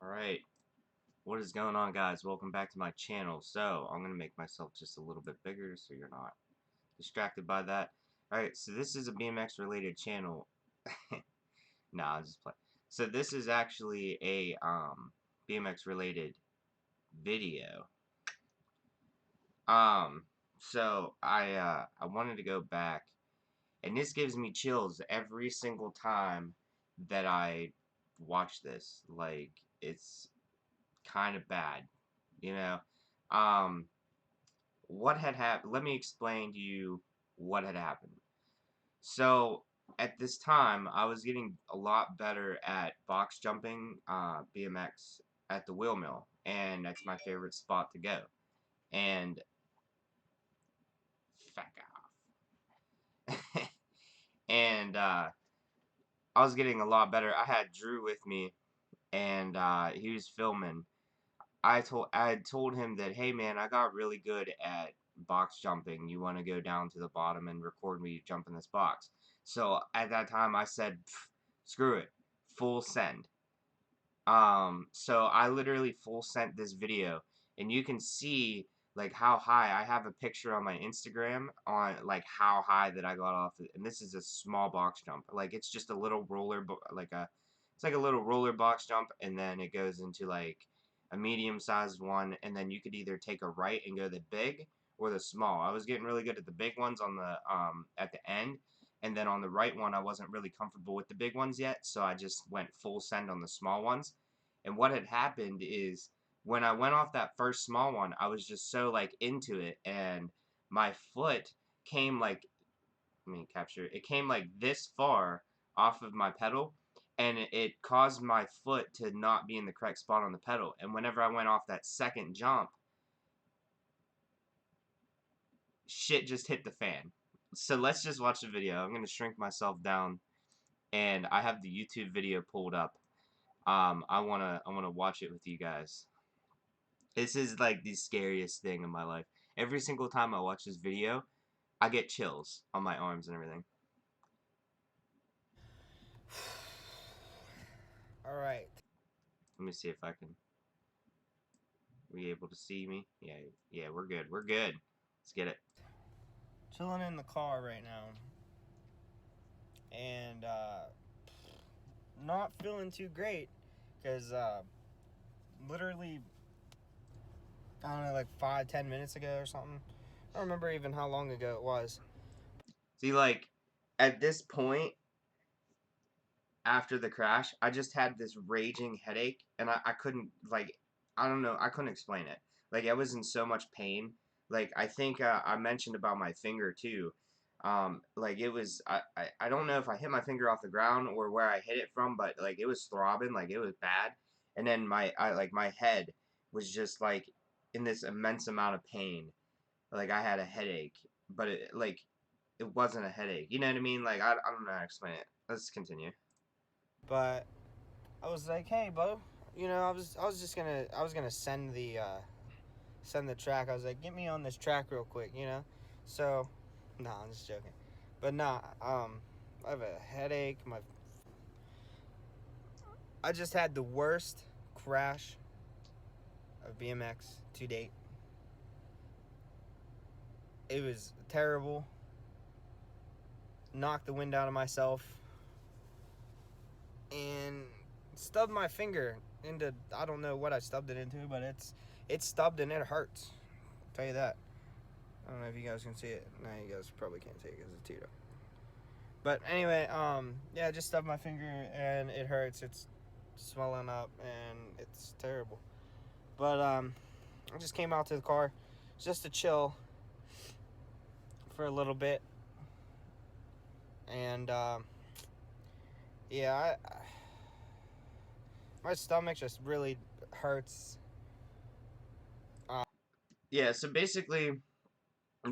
Alright, what is going on, guys? Welcome back to my channel. So, I'm going to make myself just a little bit bigger so you're not distracted by that. Alright, so this is a BMX related channel. Nah, I'll just play. So this is actually a BMX related video. So I wanted to go back, and this gives me chills every single time that I watch this. Like, it's kind of bad, you know. Um, what had happened? Let me explain to you what had happened. So at this time, I was getting a lot better at box jumping, BMX at the wheel mill, and that's my favorite spot to go. And fuck off. And I was getting a lot better. I had Drew with me, and he was filming. I had told him that, hey man, I got really good at box jumping. You want to go down to the bottom and record me jumping this box? So at that time I said, screw it, full send. So I literally full sent this video, and you can see like how high. I have a picture on my Instagram on like how high that I got off, and this is a small box jump. Like it's just a little roller, it's like a little roller box jump, and then it goes into like a medium sized one, and then you could either take a right and go the big or the small. I was getting really good at the big ones on the at the end, and then on the right one I wasn't really comfortable with the big ones yet, so I just went full send on the small ones. And what had happened is when I went off that first small one, I was just so like into it, and my foot came like, let me capture it. It came like this far off of my pedal, and it caused my foot to not be in the correct spot on the pedal. And whenever I went off that second jump, shit just hit the fan. So let's just watch the video. I'm gonna shrink myself down, and I have the YouTube video pulled up. I wanna watch it with you guys. This is like the scariest thing in my life. Every single time I watch this video, I get chills on my arms and everything. All right. Let me see if I can. Are you able to see me? Yeah, yeah, we're good. We're good. Let's get it. Chilling in the car right now, and not feeling too great because literally, I don't know, like 5-10 minutes ago or something. I don't remember even how long ago it was. See, like, at this point, after the crash, I just had this raging headache, and I couldn't, like, I don't know, I couldn't explain it. Like, I was in so much pain. Like, I think I mentioned about my finger, too. Like, it was, I don't know if I hit my finger off the ground or where I hit it from, but, like, it was throbbing, like, it was bad. And then my head was just, like, in this immense amount of pain. Like, I had a headache, but it wasn't a headache. You know what I mean? Like, I don't know how to explain it. Let's continue. But I was like, hey, Bo, I was gonna send the track. I was like, get me on this track real quick, you know. So, nah, I'm just joking. But nah, I have a headache. I just had the worst crash of BMX to date. It was terrible. Knocked the wind out of myself and stubbed my finger into, I don't know what I stubbed it into, but it's stubbed and it hurts. I'll tell you that. I don't know if you guys can see it. No, you guys probably can't see it because it's Tito. But anyway, yeah, I just stubbed my finger and it hurts. It's swelling up and it's terrible. But I just came out to the car just to chill for a little bit, and yeah, my stomach just really hurts. Yeah, so basically,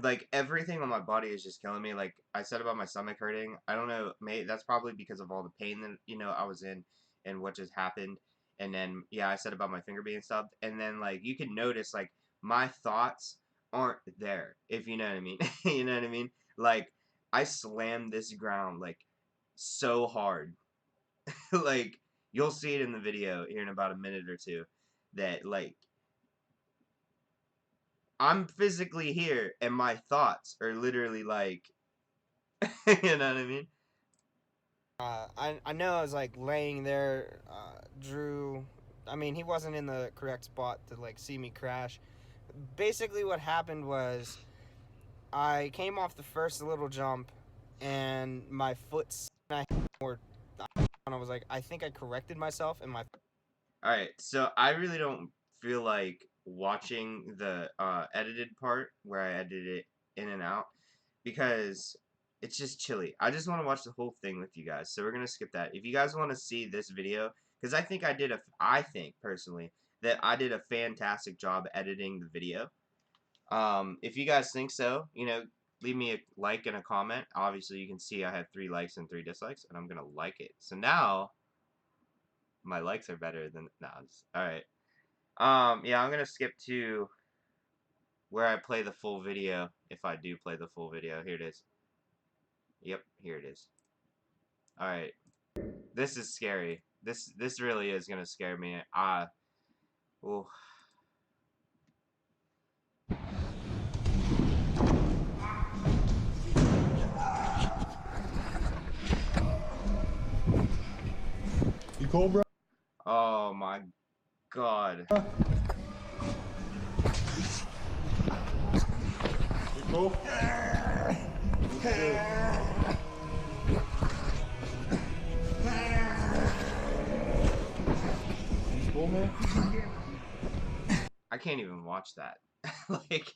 like everything on my body is just killing me. Like I said about my stomach hurting, I don't know, that's probably because of all the pain that I was in and what just happened. And then yeah, I said about my finger being stubbed, and then like you can notice like my thoughts aren't there, if you know what I mean. You know what I mean? Like I slammed this ground like so hard, like You'll see it in the video here in about a minute or two. That like I'm physically here, and my thoughts are literally like, you know what I mean? I know I was like laying there. Drew, I mean, he wasn't in the correct spot to like see me crash. Basically, what happened was I came off the first little jump, and my foot or I was like, I think I corrected myself, and my All right, so I really don't feel like watching the edited part where I edited it in and out because it's just chilly. I just want to watch the whole thing with you guys, so we're gonna skip that. If you guys want to see this video, because I think personally that I did a fantastic job editing the video. If you guys think so, leave me a like and a comment. Obviously, you can see I have 3 likes and 3 dislikes, and I'm gonna like it. So now my likes are better than nods. All right. Yeah, I'm gonna skip to where I play the full video. If I do play the full video, here it is. Yep, here it is. All right. This is scary. This really is gonna scare me. Ooh. You cool, bro? Oh my God. You cool? You cool, man? I can't even watch that. Like,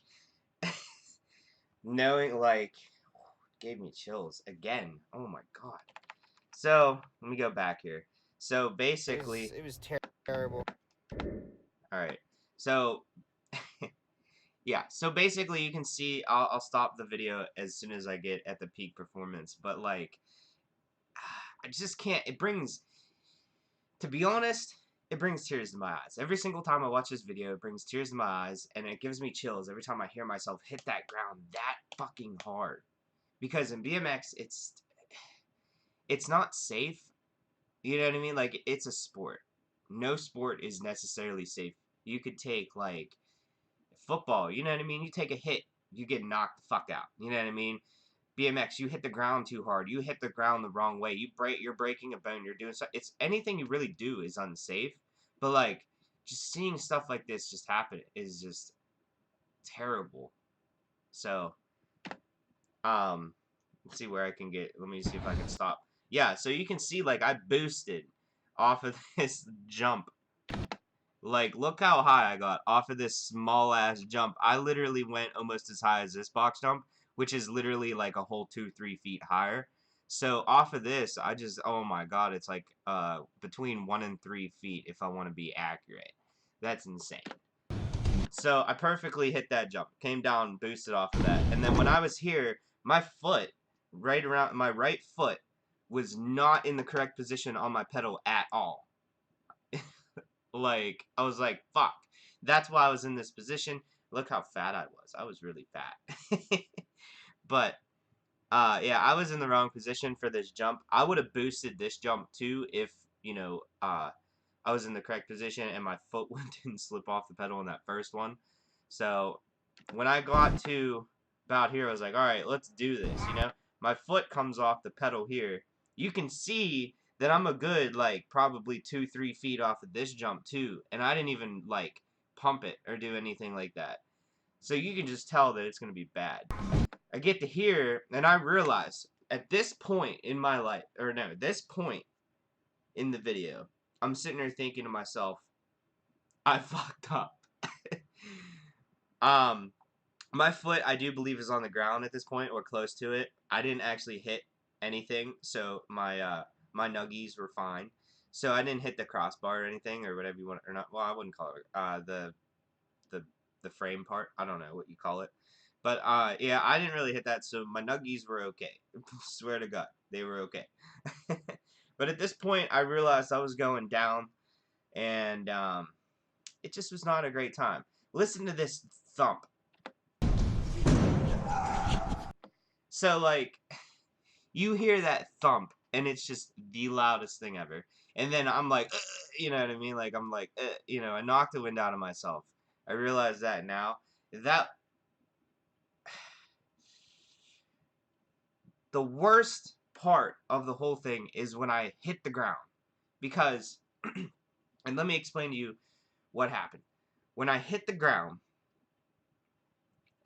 knowing, like, gave me chills again. Oh my God. So, let me go back here. So, basically, it was terrible. alright. So, yeah. So, basically, you can see, I'll stop the video as soon as I get at the peak performance. But, like, I just can't. It brings, to be honest, it brings tears to my eyes. Every single time I watch this video, it brings tears to my eyes, and it gives me chills every time I hear myself hit that ground that fucking hard. Because in BMX, it's not safe. You know what I mean? Like, it's a sport. No sport is necessarily safe. You could take, like, football. You know what I mean? You take a hit, you get knocked the fuck out. You know what I mean? BMX, you hit the ground too hard. You hit the ground the wrong way. You're breaking a bone. You're doing so. It's anything you really do is unsafe. But like, just seeing stuff like this just happen is just terrible. So, let's see where I can get. Let me see if I can stop. Yeah, so you can see like I boosted off of this jump. Like, look how high I got off of this small ass jump. I literally went almost as high as this box jump, which is literally like a whole 2-3 feet higher. So off of this, I just, oh my God, it's like between 1 and 3 feet if I want to be accurate. That's insane. So I perfectly hit that jump, came down, boosted off of that, and then when I was here, my foot, right around my right foot, was not in the correct position on my pedal at all. Like, I was like, fuck. That's why I was in this position. Look how fat I was. I was really fat. But, yeah, I was in the wrong position for this jump. I would have boosted this jump too if, I was in the correct position and my foot didn't slip off the pedal in that first one. So, when I got to about here, I was like, alright, let's do this, My foot comes off the pedal here. You can see that I'm a good, like, probably 2-3 feet off of this jump, too. And I didn't even, like, pump it or do anything like that. So you can just tell that it's going to be bad. I get to here, and I realize, at this point in my life, or no, this point in the video, I'm sitting there thinking to myself, I fucked up. um, my foot, I do believe, is on the ground at this point, or close to it. I didn't actually hit anything, so my nuggies were fine. So I didn't hit the crossbar or anything, or whatever you want, or not. Well, I wouldn't call it the the frame part. I don't know what you call it, but yeah, I didn't really hit that, so my nuggies were okay. Swear to God, they were okay. But at this point, I realized I was going down, and it just was not a great time. Listen to this thump. So, like, you hear that thump, and it's just the loudest thing ever. And then I'm like, you know what I mean? Like I'm like, you know, I knocked the wind out of myself. I realize that now. That the worst part of the whole thing is when I hit the ground because, and let me explain to you what happened. When I hit the ground,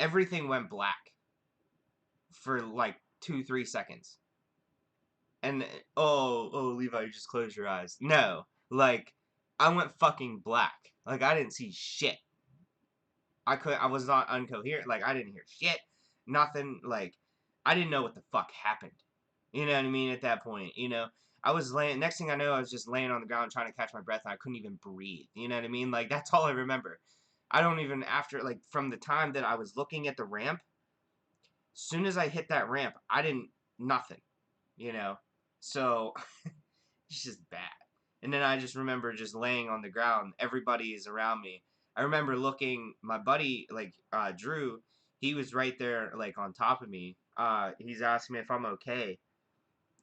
everything went black for like 2-3 seconds. And Levi, you just close your eyes. No, like I went fucking black. Like I didn't see shit. I was not uncoherent. Like I didn't hear shit. Nothing. Like I didn't know what the fuck happened. You know what I mean? At that point, you know, I was laying. Next thing I know, I was just laying on the ground trying to catch my breath, and I couldn't even breathe. You know what I mean? Like that's all I remember. I don't even after like from the time that I was looking at the ramp. Soon as I hit that ramp, I didn't nothing. You know, so it's just bad. And then I just remember just laying on the ground. Everybody is around me. I remember looking, my buddy, like, Drew, he was right there, like, on top of me. He's asking me if I'm okay.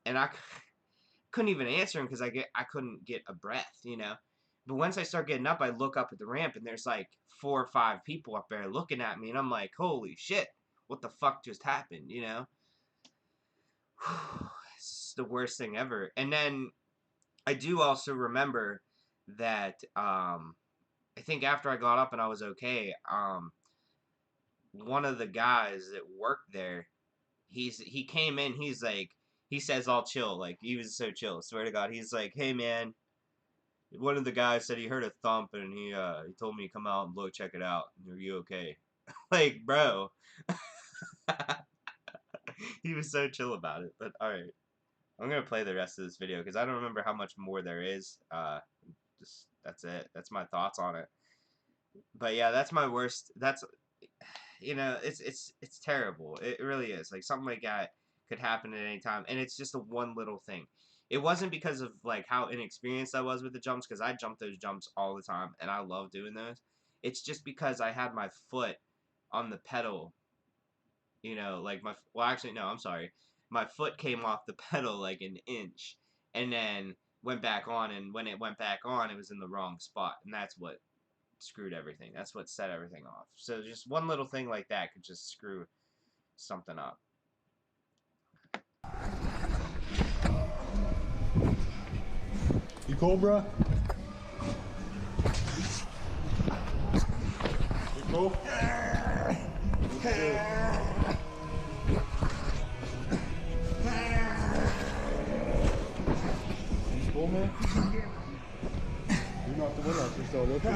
And I couldn't even answer him because I couldn't get a breath, you know? But once I start getting up, I look up at the ramp, and there's, like, 4 or 5 people up there looking at me. And I'm like, holy shit, what the fuck just happened, you know? It's the worst thing ever. And then I do also remember that I think after I got up and I was okay, one of the guys that worked there, he came in, he's like he says all chill, like he was so chill, swear to God, he's like, hey man, one of the guys said he heard a thump and he told me to come out and look, check it out. Are you okay? Like, bro. He was so chill about it. But alright. I'm gonna play the rest of this video because I don't remember how much more there is. Just that's it. That's my thoughts on it. But yeah, that's my worst. That's it's terrible. It really is. Like something like that could happen at any time, and it's just a one little thing. It wasn't because of like how inexperienced I was with the jumps, because I jump those jumps all the time, and I love doing those. It's just because I had my foot on the pedal. You know, like well, actually, no, I'm sorry. My foot came off the pedal like an inch, and then went back on, and when it went back on, it was in the wrong spot, and that's what screwed everything. That's what set everything off. So just one little thing like that could just screw something up. You cold, bro? You cold? You cold, man? You knocked the wind out yourself, okay?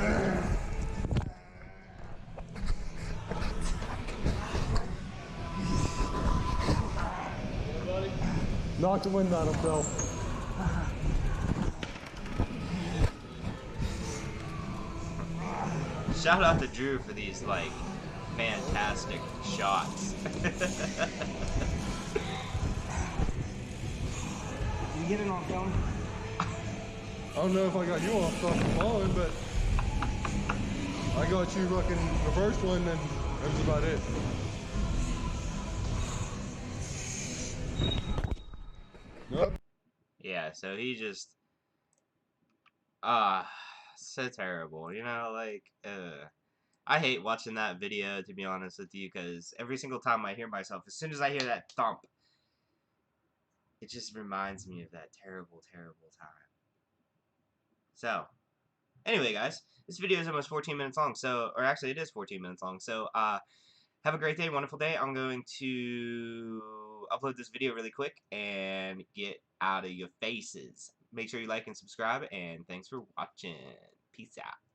Knock the wind out himself. Shout out to Drew for these like fantastic shots. You get it on film? I don't know if I got you off fucking falling, but I got you fucking the first one, and that was about it. Nope. Yeah, so he just so terrible, you know, like I hate watching that video, to be honest with you, because every single time I hear myself, as soon as I hear that thump, it just reminds me of that terrible, terrible time. So, anyway, guys, this video is almost 14 minutes long, so, or actually it is 14 minutes long, so, have a great day, wonderful day. I'm going to upload this video really quick and get out of your faces. Make sure you like and subscribe, and thanks for watching. Peace out.